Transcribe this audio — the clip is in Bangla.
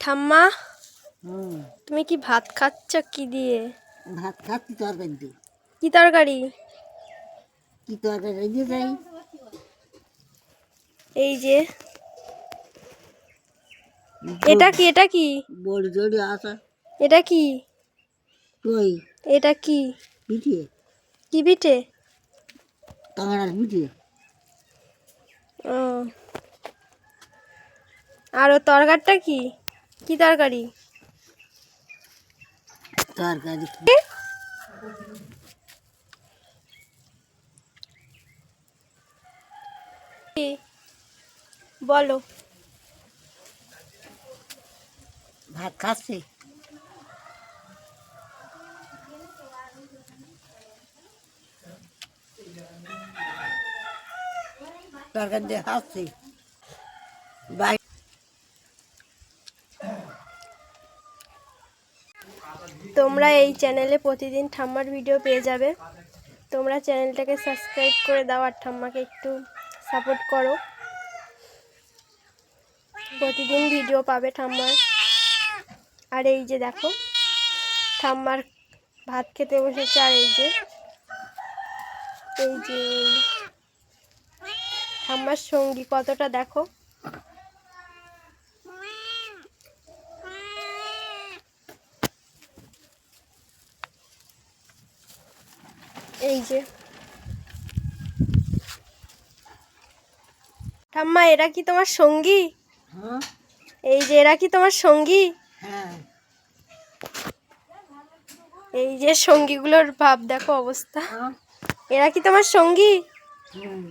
ঠাম্মা, হুম, তুমি কি ভাত খাচ্ছ কি দিয়ে? ভাত খাচ্ছি তরকারি দিয়ে। কি তরকারি? কি তরকারি রেখে যাই? এই যে এটা কি, এটা কি, বড়ি জড়ি আসা এটা কি, তুই এটা কি? পিঠে, কি পিঠে? কাঁকড়ার পিঠে। ও, আর ও তরকারিটা কি? কি তরকারি? তরকারি কি? কি? বলো। ভাত খাচ্ছি। তরকারি দিয়ে খাচ্ছি। তোমরা এই চ্যানেলে প্রতিদিন ঠাম্মার ভিডিও পেয়ে যাবে। তোমরা চ্যানেলটাকে সাবস্ক্রাইব করে দাও আর ঠাম্মাকে একটু সাপোর্ট করো। প্রতিদিন ভিডিও পাবে ঠাম্মার। আর এই যে দেখো, ঠাম্মার ভাত খেতে বসেছে। আর এই যে ঠাম্মার সঙ্গী কতটা দেখো। এই যে ঠাম্মা, এরা কি তোমার সঙ্গী? হ্যাঁ, এই যে এরা কি তোমার সঙ্গী? হ্যাঁ। এই যে সঙ্গীগুলোর ভাব দেখো, অবস্থা। হ্যাঁ, এরা কি তোমার সঙ্গী? হুম।